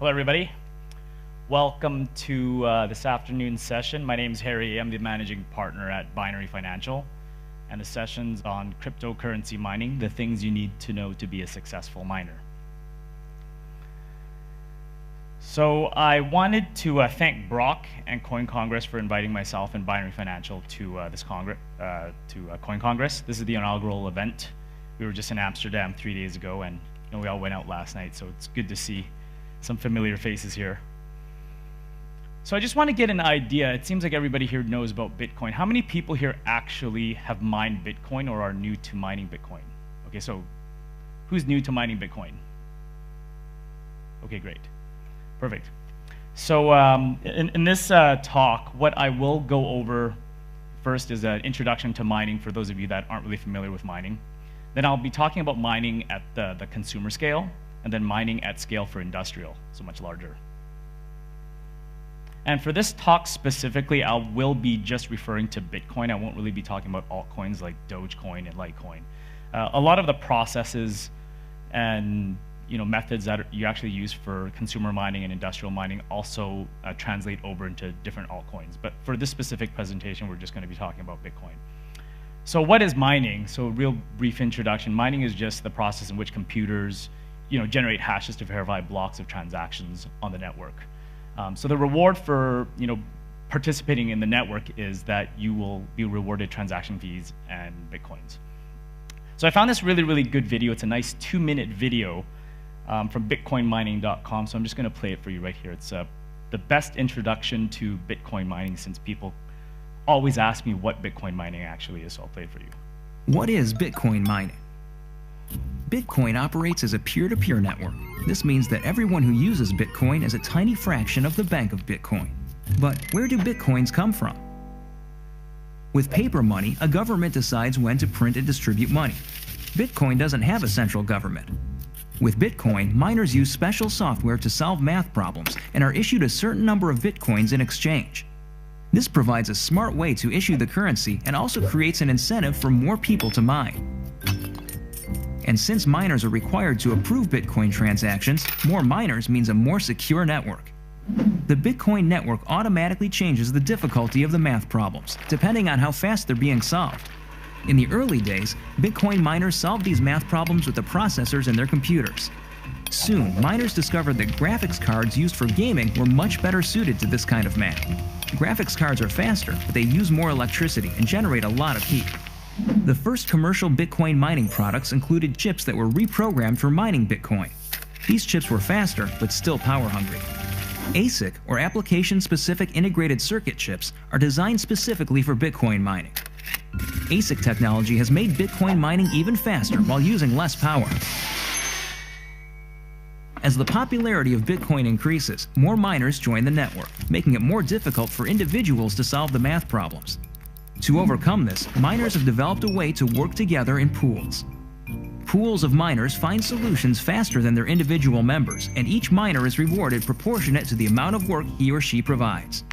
Hello, everybody. Welcome to this afternoon's session. My name is Harry. I'm the managing partner at Binary Financial, and the session's on cryptocurrency mining, the things you need to know to be a successful miner. So I wanted to thank Brock and Coin Congress for inviting myself and Binary Financial to this Congress, Coin Congress. This is the inaugural event. We were just in Amsterdam 3 days ago, and we all went out last night, so it's good to see some familiar faces here. So I just want to get an idea. It seems like everybody here knows about Bitcoin. How many people here actually have mined Bitcoin or are new to mining Bitcoin? Okay, so who's new to mining Bitcoin? Okay, great. Perfect. So in this talk, what I will go over first is an introduction to mining for those of you that aren't really familiar with mining. Then I'll be talking about mining at the consumer scale, and then mining at scale for industrial, so much larger. And for this talk specifically, I will be just referring to Bitcoin. I won't really be talking about altcoins like Dogecoin and Litecoin. A lot of the processes and methods that you actually use for consumer mining and industrial mining also translate over into different altcoins. But for this specific presentation, we're just going to be talking about Bitcoin. So what is mining? So real brief introduction. Mining is just the process in which computers generate hashes to verify blocks of transactions on the network. So the reward for participating in the network is that you will be rewarded transaction fees and Bitcoins. So I found this really, really good video. It's a nice 2-minute video from bitcoinmining.com. So I'm just going to play it for you right here. It's the best introduction to Bitcoin mining, since people always ask me what Bitcoin mining actually is. So I'll play it for you. What is Bitcoin mining? Bitcoin operates as a peer-to-peer network. This means that everyone who uses Bitcoin is a tiny fraction of the bank of Bitcoin. But where do Bitcoins come from? With paper money, a government decides when to print and distribute money. Bitcoin doesn't have a central government. With Bitcoin, miners use special software to solve math problems and are issued a certain number of Bitcoins in exchange. This provides a smart way to issue the currency and also creates an incentive for more people to mine. And since miners are required to approve Bitcoin transactions, more miners means a more secure network. The Bitcoin network automatically changes the difficulty of the math problems, depending on how fast they're being solved. In the early days, Bitcoin miners solved these math problems with the processors in their computers. Soon, miners discovered that graphics cards used for gaming were much better suited to this kind of math. Graphics cards are faster, but they use more electricity and generate a lot of heat. The first commercial Bitcoin mining products included chips that were reprogrammed for mining Bitcoin. These chips were faster, but still power-hungry. ASIC, or Application-Specific Integrated Circuit chips, are designed specifically for Bitcoin mining. ASIC technology has made Bitcoin mining even faster while using less power. As the popularity of Bitcoin increases, more miners join the network, making it more difficult for individuals to solve the math problems. To overcome this, miners have developed a way to work together in pools. Pools of miners find solutions faster than their individual members, and each miner is rewarded proportionate to the amount of work he or she provides.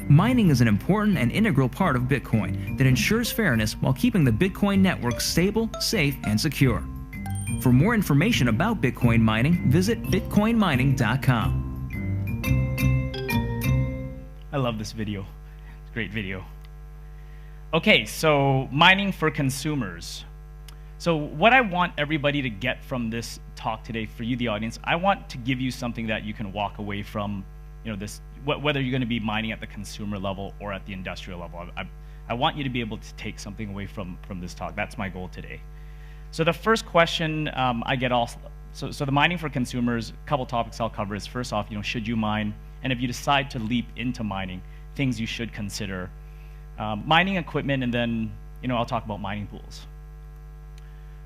Mining is an important and integral part of Bitcoin that ensures fairness while keeping the Bitcoin network stable, safe, and secure. For more information about Bitcoin mining, visit bitcoinmining.com. I love this video. It's a great video. Okay, so mining for consumers. So what I want everybody to get from this talk today, for you, the audience, I want to give you something that you can walk away from, whether you're going to be mining at the consumer level or at the industrial level. I want you to be able to take something away from this talk. That's my goal today. So the first question I get so the mining for consumers, a couple topics I'll cover is, first off, should you mine? And if you decide to leap into mining, things you should consider. Mining equipment, and then I'll talk about mining pools.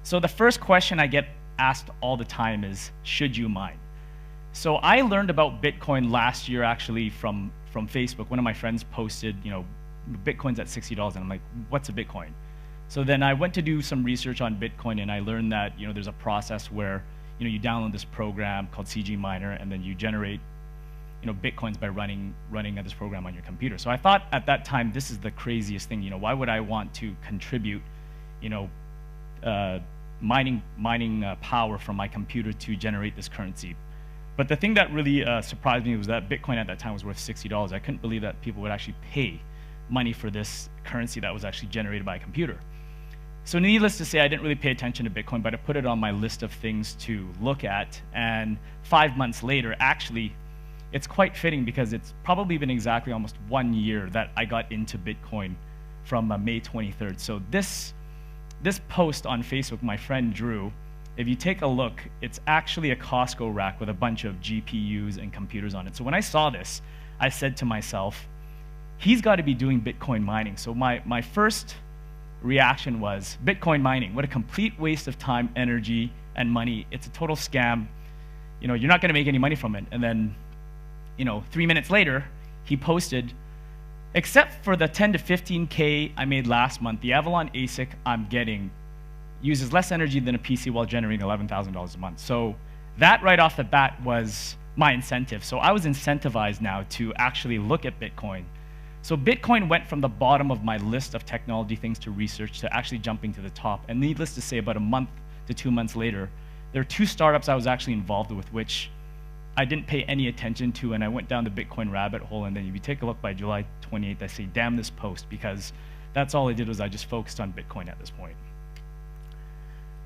So the first question I get asked all the time is, should you mine? So I learned about Bitcoin last year actually from Facebook. One of my friends posted, Bitcoin's at $60, and I'm like, what's a Bitcoin? So then I went to do some research on Bitcoin, and I learned that there's a process where you download this program called CG Miner, and then you generate Bitcoins by running this program on your computer. So I thought at that time, this is the craziest thing. Why would I want to contribute mining power from my computer to generate this currency? But the thing that really surprised me was that Bitcoin at that time was worth $60. I couldn't believe that people would actually pay money for this currency that was actually generated by a computer. So needless to say, I didn't really pay attention to Bitcoin, but I put it on my list of things to look at. And 5 months later, actually, it's quite fitting because it's probably been exactly almost 1 year that I got into Bitcoin from May 23rd. So this post on Facebook, my friend Drew, if you take a look, it's actually a Costco rack with a bunch of GPUs and computers on it. So when I saw this, I said to myself, he's got to be doing Bitcoin mining. So my first reaction was, Bitcoin mining, what a complete waste of time, energy, and money. It's a total scam. You know, you're not going to make any money from it. And then, 3 minutes later, he posted, except for the 10 to 15K I made last month, the Avalon ASIC I'm getting uses less energy than a PC while generating $11,000 a month. So that right off the bat was my incentive. So I was incentivized now to actually look at Bitcoin. So Bitcoin went from the bottom of my list of technology things to research to actually jumping to the top. And needless to say, about a month to 2 months later, there are 2 startups I was actually involved with, which I didn't pay any attention to, and I went down the Bitcoin rabbit hole. And then if you take a look by July 28th, I say, damn this post, because that's all I did was I just focused on Bitcoin at this point.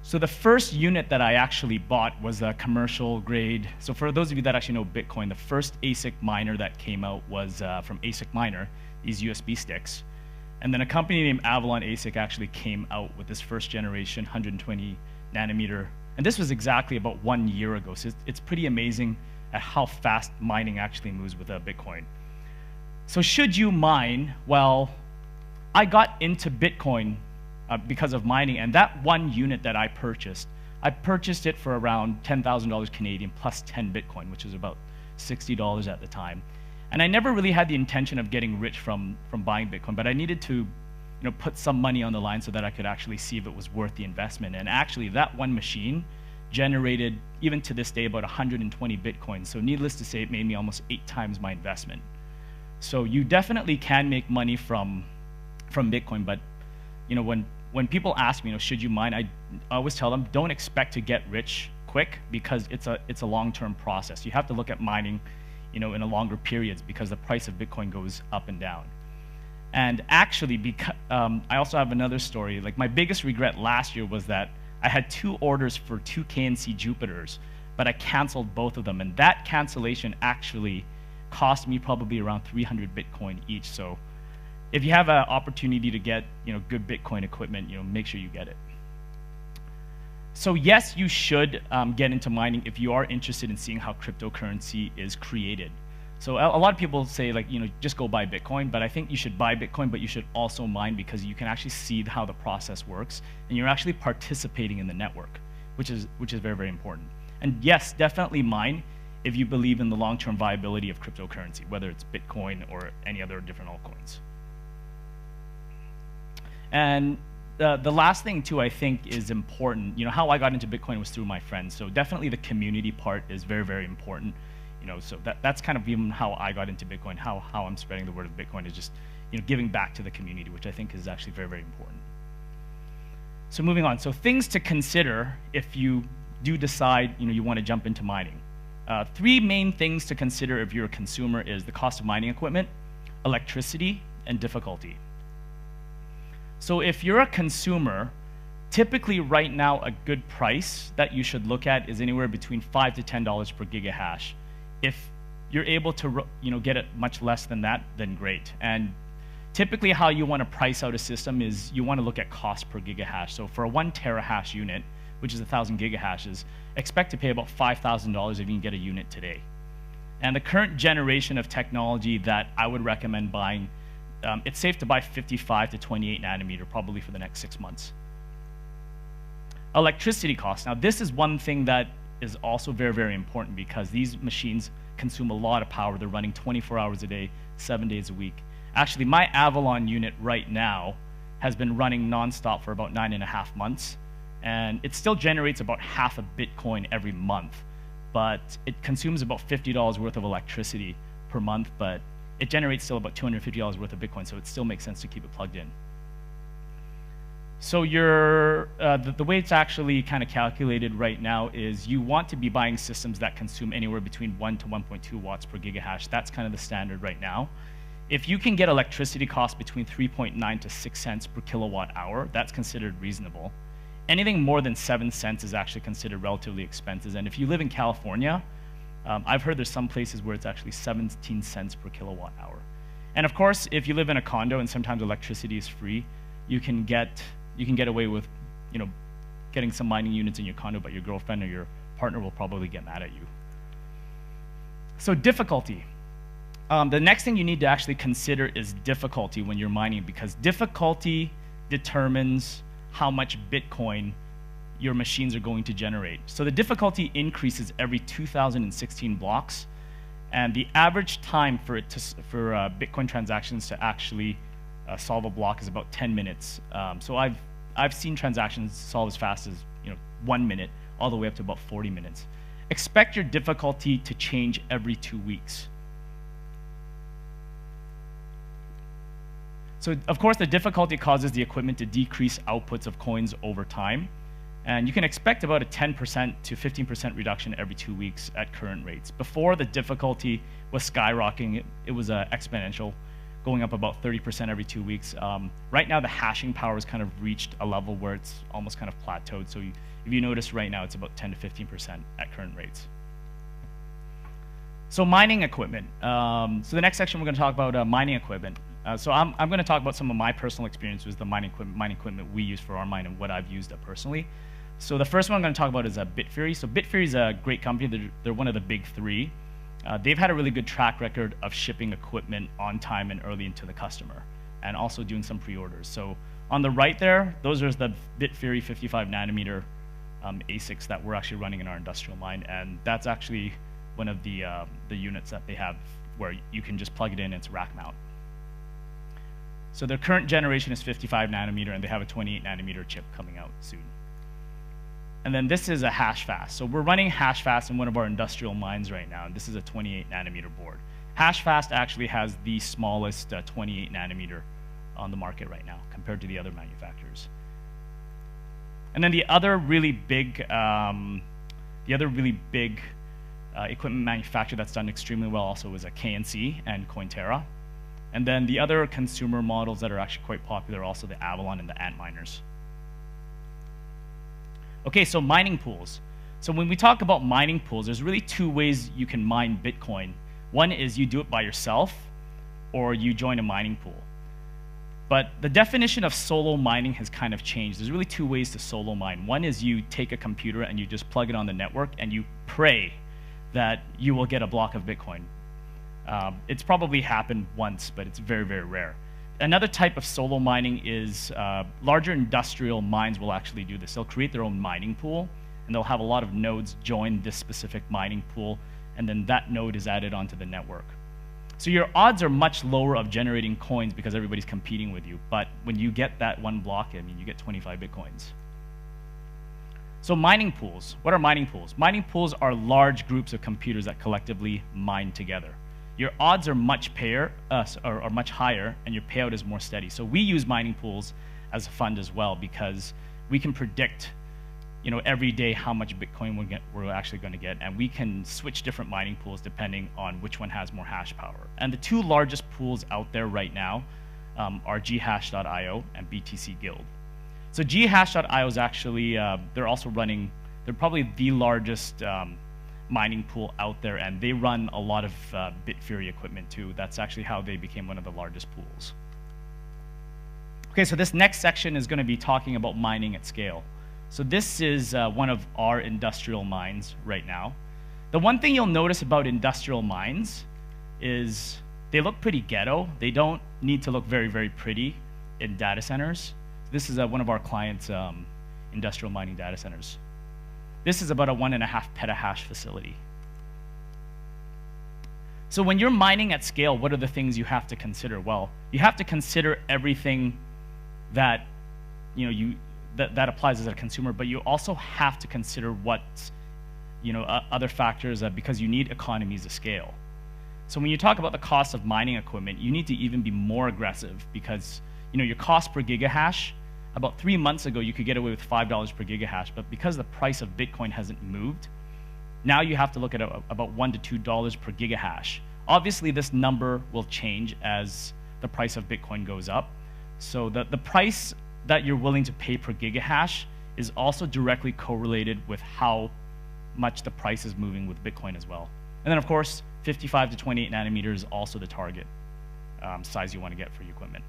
So the first unit that I actually bought was a commercial grade. So for those of you that actually know Bitcoin, the first ASIC miner that came out was from ASIC Miner, these USB sticks. And then a company named Avalon ASIC actually came out with this first generation 120 nanometer. And this was exactly about 1 year ago. So it's pretty amazing at how fast mining actually moves with Bitcoin. So should you mine? Well, I got into Bitcoin because of mining, and that 1 unit that I purchased it for around $10,000 Canadian plus 10 Bitcoin, which is about $60 at the time. And I never really had the intention of getting rich from buying Bitcoin, but I needed to put some money on the line so that I could actually see if it was worth the investment. And actually, that one machine generated, even to this day, about 120 Bitcoin. So needless to say, it made me almost 8 times my investment. So you definitely can make money from Bitcoin, but when people ask me, should you mine, I always tell them, don't expect to get rich quick, because it's a long-term process. You have to look at mining, in a longer periods, because the price of Bitcoin goes up and down. And actually, I also have another story. Like, my biggest regret last year was that I had 2 orders for 2 KNC Jupiters, but I canceled both of them, and that cancellation actually cost me probably around 300 Bitcoin each. So if you have an opportunity to get good Bitcoin equipment, make sure you get it. So yes, you should get into mining if you are interested in seeing how cryptocurrency is created. So a lot of people say, like, just go buy Bitcoin, but I think you should buy Bitcoin, but you should also mine, because you can actually see how the process works, and you're actually participating in the network, which is very, very important. And yes, definitely mine if you believe in the long-term viability of cryptocurrency, whether it's Bitcoin or any other different altcoins. And the last thing, too, I think is important. How I got into Bitcoin was through my friends. So definitely the community part is very, very important. So that's kind of even how I got into Bitcoin. How I'm spreading the word of Bitcoin is just giving back to the community, which I think is actually very, very important. So moving on. So things to consider if you do decide you want to jump into mining. 3 main things to consider if you're a consumer is the cost of mining equipment, electricity, and difficulty. So if you're a consumer, typically right now a good price that you should look at is anywhere between $5 to $10 per gigahash. If you're able to get it much less than that, then great. And typically how you want to price out a system is you want to look at cost per gigahash. So for a 1 terahash unit, which is 1,000 gigahashes, expect to pay about $5,000 if you can get a unit today. And the current generation of technology that I would recommend buying, it's safe to buy 55 to 28 nanometer probably for the next 6 months. Electricity costs. Now, this is one thing that is also very, very important, because these machines consume a lot of power. They're running 24 hours a day, 7 days a week. Actually, my Avalon unit right now has been running nonstop for about 9.5 months, and it still generates about half a Bitcoin every month, but it consumes about $50 worth of electricity per month, but it generates still about $250 worth of Bitcoin, so it still makes sense to keep it plugged in. So the way it's actually kind of calculated right now is you want to be buying systems that consume anywhere between 1 to 1.2 watts per gigahash. That's kind of the standard right now. If you can get electricity costs between 3.9 to 6 cents per kilowatt hour, that's considered reasonable. Anything more than 7 cents is actually considered relatively expensive. And if you live in California, I've heard there's some places where it's actually 17 cents per kilowatt hour. And of course, if you live in a condo and sometimes electricity is free, you can get away with, getting some mining units in your condo, but your girlfriend or your partner will probably get mad at you. So difficulty. The next thing you need to actually consider is difficulty when you're mining, because difficulty determines how much Bitcoin your machines are going to generate. So the difficulty increases every 2016 blocks, and the average time for Bitcoin transactions to actually solve a block is about 10 minutes. So I've seen transactions solve as fast as 1 minute, all the way up to about 40 minutes. Expect your difficulty to change every 2 weeks. So of course, the difficulty causes the equipment to decrease outputs of coins over time. And you can expect about a 10% to 15% reduction every 2 weeks at current rates. Before, the difficulty was skyrocketing. It was exponential, going up about 30% every 2 weeks. Right now, the hashing power has kind of reached a level where it's almost kind of plateaued. So if you notice right now, it's about 10 to 15% at current rates. So mining equipment. So the next section, we're going to talk about mining equipment. So I'm going to talk about some of my personal experience with the mining equipment we use for our mine and what I've used personally. So the first one I'm going to talk about is Bitfury. So Bitfury is a great company. They're one of the big three. They've had a really good track record of shipping equipment on time and early into the customer, and also doing some pre-orders. So on the right there, those are the Bitfury 55 nanometer ASICs that we're actually running in our industrial mine, and that's actually one of the units that they have where you can just plug it in and it's rack mount. So their current generation is 55 nanometer, and they have a 28 nanometer chip coming out soon. And then this is a HashFast. So we're running HashFast in one of our industrial mines right now, and this is a 28 nanometer board. HashFast actually has the smallest 28 nanometer on the market right now compared to the other manufacturers. And then the other really big equipment manufacturer that's done extremely well also is a KNC and Cointera. And then the other consumer models that are actually quite popular are also the Avalon and the Antminers. Okay, so mining pools. So when we talk about mining pools, there's really two ways you can mine Bitcoin. One is you do it by yourself, or you join a mining pool. But the definition of solo mining has kind of changed. There's really two ways to solo mine. One is you take a computer and you just plug it on the network and you pray that you will get a block of Bitcoin. It's probably happened once, but it's very, very rare. Another type of solo mining is larger industrial mines will actually do this. They'll create their own mining pool, and they'll have a lot of nodes join this specific mining pool, and then that node is added onto the network. So your odds are much lower of generating coins because everybody's competing with you. But when you get that one block, I mean, you get 25 Bitcoins. So mining pools. What are mining pools? Mining pools are large groups of computers that collectively mine together. Your odds are much higher, and your payout is more steady. So we use mining pools as a fund as well because we can predict, every day how much Bitcoin we're actually going to get, and we can switch different mining pools depending on which one has more hash power. And the two largest pools out there right now are ghash.io and BTC Guild. So ghash.io is actually they're probably the largest mining pool out there, and they run a lot of Bitfury equipment too. That's actually how they became one of the largest pools. Okay, so this next section is going to be talking about mining at scale. So this is one of our industrial mines right now. The one thing you'll notice about industrial mines is they look pretty ghetto. They don't need to look very, very pretty in data centers. This is one of our clients' industrial mining data centers. This is about a 1.5 petahash facility. So when you're mining at scale, what are the things you have to consider? Well, you have to consider everything that that applies as a consumer, but you also have to consider what other factors because you need economies of scale. So when you talk about the cost of mining equipment, you need to even be more aggressive because your cost per gigahash About 3 months ago, you could get away with $5 per gigahash, but because the price of Bitcoin hasn't moved, now you have to look at about $1 to $2 per gigahash. Obviously, this number will change as the price of Bitcoin goes up. So the price that you're willing to pay per gigahash is also directly correlated with how much the price is moving with Bitcoin as well. And then, of course, 55 to 28 nanometers is also the target size you want to get for your equipment.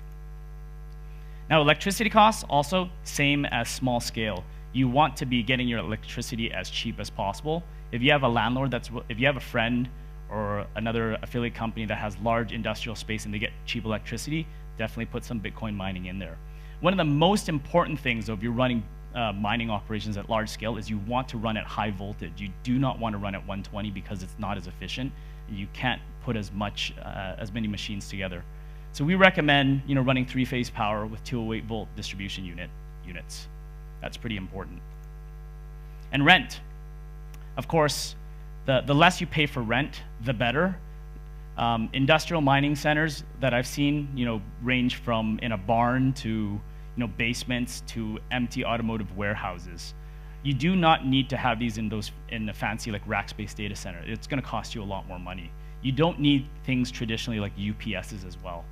Now, electricity costs, also same as small scale. You want to be getting your electricity as cheap as possible. If you have a landlord if you have a friend or another affiliate company that has large industrial space and they get cheap electricity, definitely put some Bitcoin mining in there. One of the most important things, though, if you're running mining operations at large scale, is you want to run at high voltage. You do not want to run at 120 because it's not as efficient. You can't put as many machines together. So we recommend running 3-phase power with 208 volt distribution units. That's pretty important. And rent. Of course, the less you pay for rent, the better. Industrial mining centers that I've seen, range from in a barn to basements to empty automotive warehouses. You do not need to have these in a fancy like rack-space data center. It's going to cost you a lot more money. You don't need things traditionally like UPSs as well.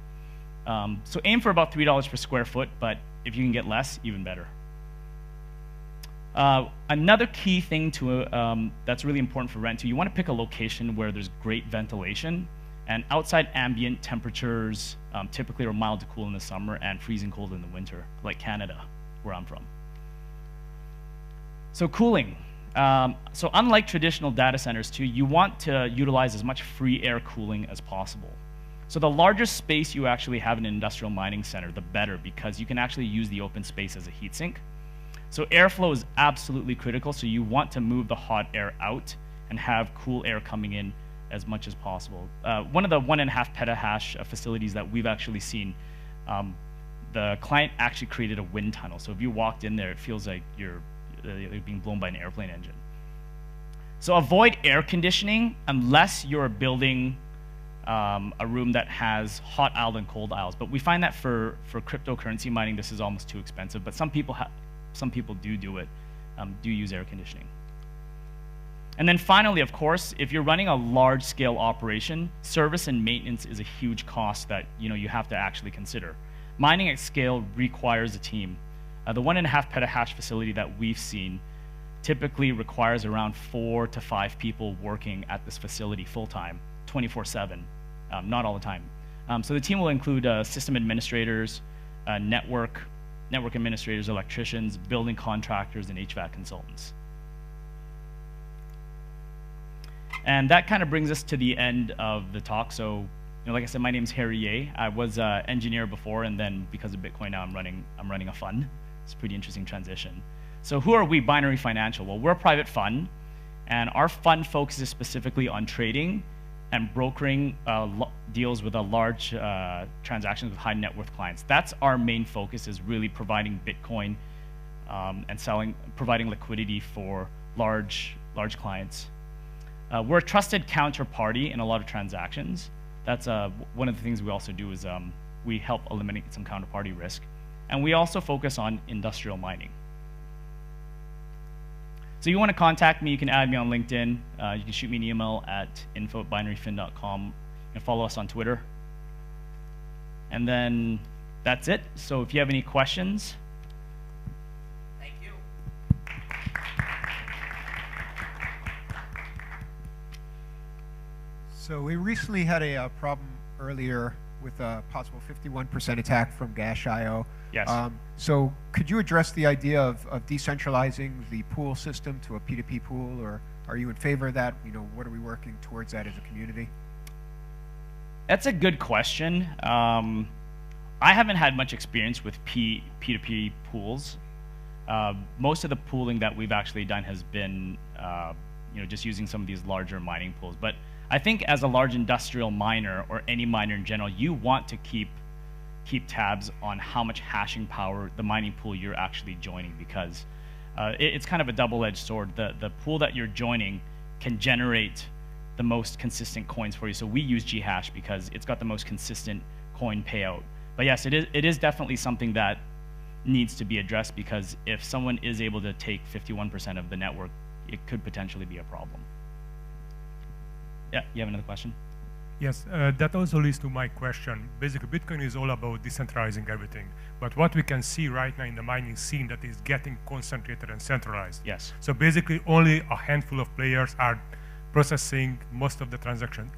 So aim for about $3 per square foot, but if you can get less, even better. Another key thing that's really important for rent too, you want to pick a location where there's great ventilation, and outside ambient temperatures typically are mild to cool in the summer and freezing cold in the winter, like Canada, where I'm from. So cooling. So unlike traditional data centers too, you want to utilize as much free air cooling as possible. So the larger space you actually have in an industrial mining center, the better, because you can actually use the open space as a heat sink. So airflow is absolutely critical, so you want to move the hot air out and have cool air coming in as much as possible. One of the 1.5 petahash facilities that we've actually seen, the client actually created a wind tunnel. So if you walked in there, it feels like you're being blown by an airplane engine. So avoid air conditioning unless you're building a room that has hot aisle and cold aisles. But we find that for cryptocurrency mining, this is almost too expensive. But some people do it, do use air conditioning. And then finally, of course, if you're running a large-scale operation, service and maintenance is a huge cost that you have to actually consider. Mining at scale requires a team. The 1.5 petahash facility that we've seen typically requires around 4 to 5 people working at this facility full-time, 24/7, not all the time. So the team will include system administrators, network administrators, electricians, building contractors, and HVAC consultants. And that kind of brings us to the end of the talk. So, like I said, my name's Harry Ye. I was an engineer before, and then because of Bitcoin now, I'm running a fund. It's a pretty interesting transition. So who are we, Binary Financial? Well, we're a private fund, and our fund focuses specifically on trading and brokering deals with large transactions with high net worth clients. That's our main focus, is really providing Bitcoin and providing liquidity for large clients. We're a trusted counterparty in a lot of transactions. That's one of the things we also do is we help eliminate some counterparty risk. And we also focus on industrial mining. So you want to contact me, you can add me on LinkedIn. You can shoot me an email at info@binaryfin.com. You can follow us on Twitter. And then that's it. So if you have any questions. Thank you. So we recently had a problem earlier with a possible 51% attack from Gas.io. Yes. So could you address the idea of decentralizing the pool system to a P2P pool, or are you in favor of that? What are we working towards that as a community? That's a good question. I haven't had much experience with P2P pools. Most of the pooling that we've actually done has been just using some of these larger mining pools. But I think as a large industrial miner, or any miner in general, you want to keep tabs on how much hashing power the mining pool you're actually joining, because it's kind of a double-edged sword. The pool that you're joining can generate the most consistent coins for you. So we use Ghash because it's got the most consistent coin payout. But yes, it is definitely something that needs to be addressed, because if someone is able to take 51% of the network, it could potentially be a problem. Yeah, you have another question? Yes, that also leads to my question. Basically, Bitcoin is all about decentralizing everything. But what we can see right now in the mining scene, that is getting concentrated and centralized. Yes. So basically, only a handful of players are processing most of the transaction.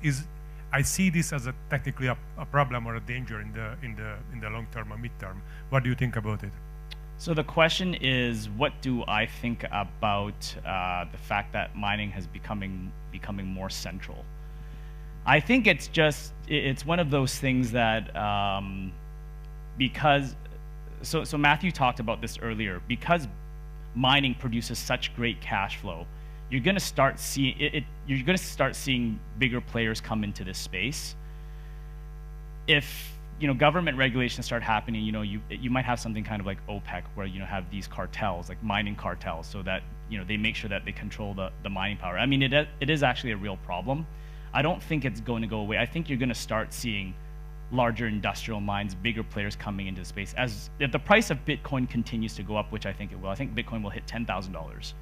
I see this as technically a problem or a danger in the long term or midterm. What do you think about it? So the question is, what do I think about the fact that mining has becoming more central? I think it's one of those things that because so Matthew talked about this earlier, because mining produces such great cash flow, you're going to start seeing bigger players come into this space. If government regulations start happening, you might have something kind of like OPEC, where have these cartels, like mining cartels, so that they make sure that they control the mining power. I mean, it is actually a real problem. I don't think it's going to go away. I think you're going to start seeing larger industrial mines, bigger players coming into the space. If the price of Bitcoin continues to go up, which I think it will, I think Bitcoin will hit $10,000.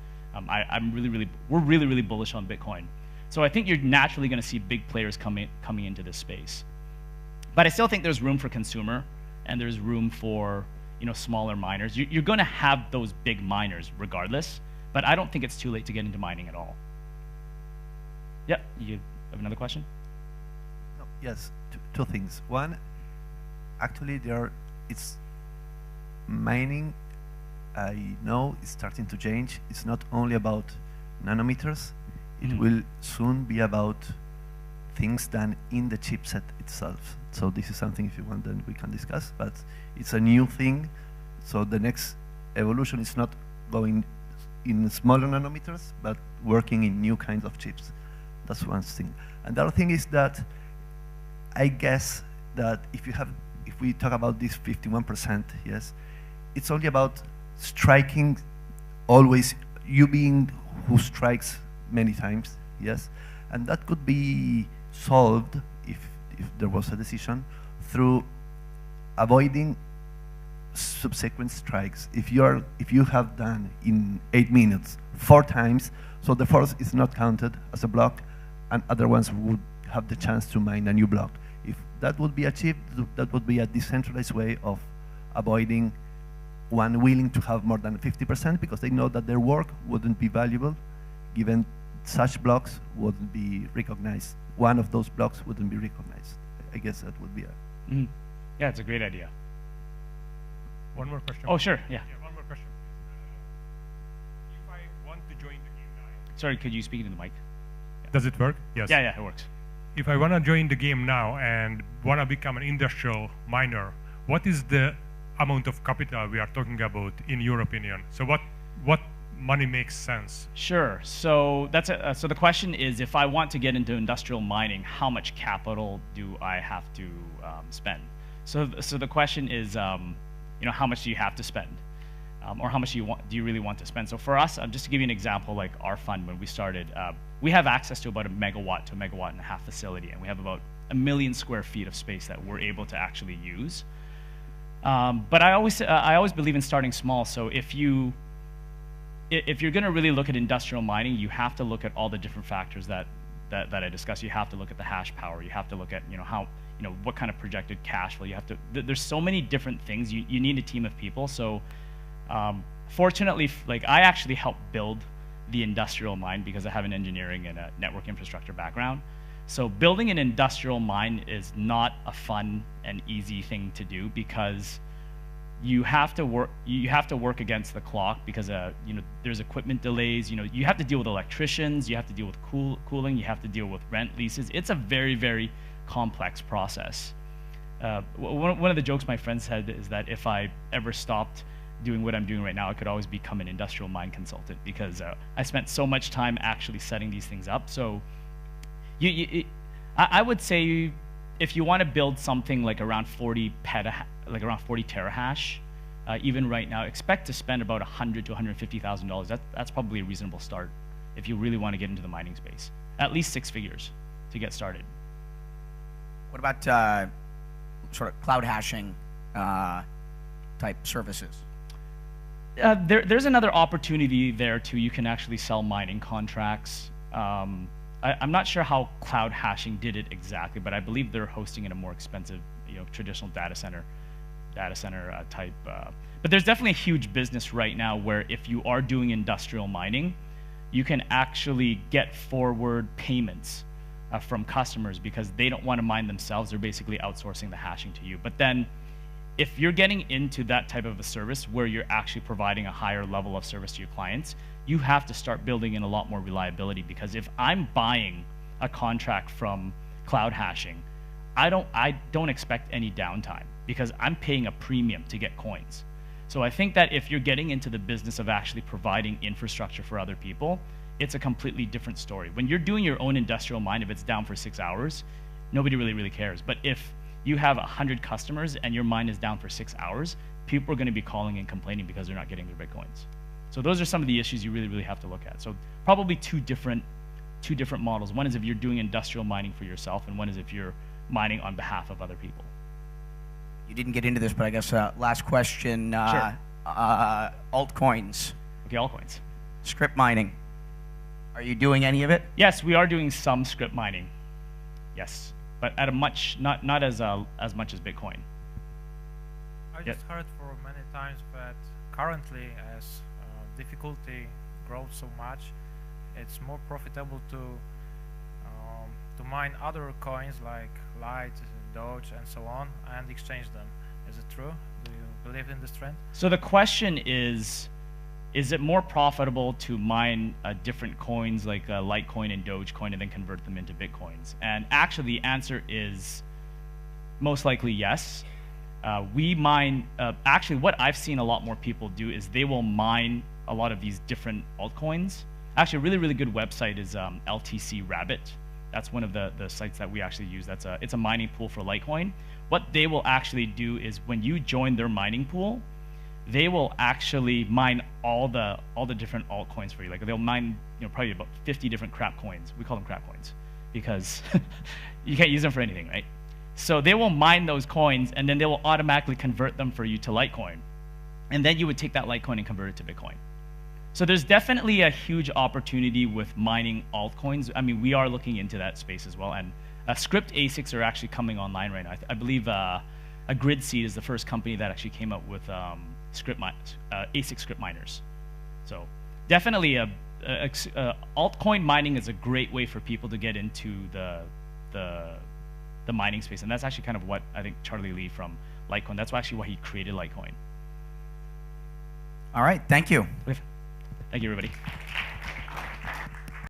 We're really bullish on Bitcoin. So I think you're naturally going to see big players coming into this space. But I still think there's room for consumer, and there's room for smaller miners. You're going to have those big miners regardless, but I don't think it's too late to get into mining at all. Yep, you have another question? No, yes, two things. One, actually it's mining, I know, is starting to change. It's not only about nanometers. It will soon be about things done in the chipset itself. So this is something, if you want, then we can discuss, but it's a new thing. So the next evolution is not going in smaller nanometers, but working in new kinds of chips. That's one thing. And the other thing is that I guess that if we talk about this 51%, yes, it's only about striking, always you being who strikes many times, yes, and that could be solved if there was a decision through avoiding subsequent strikes. If you have done in 8 minutes 4 times, so the fourth is not counted as a block, and other ones would have the chance to mine a new block. If that would be achieved, that would be a decentralized way of avoiding one willing to have more than 50%, because they know that their work wouldn't be valuable given such blocks wouldn't be recognized. One of those blocks wouldn't be recognized. I guess that would be a... Yeah, it's a great idea. One more question. Oh, sure, yeah. One more question. If I want to join the game now... Sorry, could you speak into the mic? Does it work? Yes. Yeah, it works. If I want to join the game now and want to become an industrial miner, what is the amount of capital we are talking about, in your opinion? So what money makes sense? Sure. So so the question is, if I want to get into industrial mining, how much capital do I have to spend? So the question is, how much do you have to spend, or how much do you really want to spend? So for us, just to give you an example, like our fund, when we started, we have access to about a megawatt to a megawatt and a half facility, and we have about 1 million square feet of space that we're able to actually use. But I always believe in starting small. So if you're going to really look at industrial mining, you have to look at all the different factors that I discussed. You have to look at the hash power. You have to look at how what kind of projected cash flow. You have to. There's so many different things. You need a team of people. So fortunately, like I actually helped build the industrial mine because I have an engineering and a network infrastructure background. So building an industrial mine is not a fun and easy thing to do, because you have to work against the clock, because there's equipment delays. You have to deal with electricians, you have to deal with cooling, you have to deal with rent leases. It's a very, very complex process. One of the jokes my friend said is that if I ever stopped doing what I'm doing right now, I could always become an industrial mine consultant, because I spent so much time actually setting these things up. So I would say if you want to build something like around 40 terahash, even right now, expect to spend about $100,000 to $150,000. That's probably a reasonable start if you really want to get into the mining space. At least 6 figures to get started. What about sort of cloud hashing type services? There's another opportunity there too. You can actually sell mining contracts. I'm not sure how Cloud Hashing did it exactly, but I believe they're hosting in a more expensive, traditional data center type. But there's definitely a huge business right now where if you are doing industrial mining, you can actually get forward payments from customers because they don't want to mine themselves. They're basically outsourcing the hashing to you. But then if you're getting into that type of a service where you're actually providing a higher level of service to your clients, you have to start building in a lot more reliability, because if I'm buying a contract from Cloud Hashing, I don't expect any downtime because I'm paying a premium to get coins. So I think that if you're getting into the business of actually providing infrastructure for other people, it's a completely different story. When you're doing your own industrial mine, if it's down for 6 hours, nobody really cares. But if you have 100 customers and your mine is down for 6 hours, people are going to be calling and complaining because they're not getting their Bitcoins. So those are some of the issues you really have to look at. So probably two different models. One is if you're doing industrial mining for yourself, and one is if you're mining on behalf of other people. You didn't get into this, but I guess last question. Sure. Altcoins, Okay, altcoins. script mining. Are you doing any of it? Yes, we are doing some script mining. Yes, but at a not as much as Bitcoin. I just heard for many times that currently, as difficulty grows so much, it's more profitable to mine other coins like Lite, Doge, and so on, and exchange them. Is it true? Do you believe in this trend? So the question is it more profitable to mine different coins like Litecoin and Dogecoin and then convert them into Bitcoins? And actually the answer is most likely yes. We mine, actually what I've seen a lot more people do is they will mine a lot of these different altcoins. Actually a really good website is LTC Rabbit. That's one of the sites that we actually use. It's a mining pool for Litecoin. What they will actually do is when you join their mining pool, they will actually mine all the different altcoins for you. Like they'll mine, probably about 50 different crap coins. We call them crap coins because you can't use them for anything, right? So they will mine those coins and then they will automatically convert them for you to Litecoin. And then you would take that Litecoin and convert it to Bitcoin. So there's definitely a huge opportunity with mining altcoins. I mean, we are looking into that space as well. And script ASICs are actually coming online right now. I believe GridSeed is the first company that actually came up with ASIC script miners. So definitely altcoin mining is a great way for people to get into the mining space. And that's actually kind of what I think Charlie Lee from Litecoin, that's actually why he created Litecoin. All right, thank you. Thank you, everybody.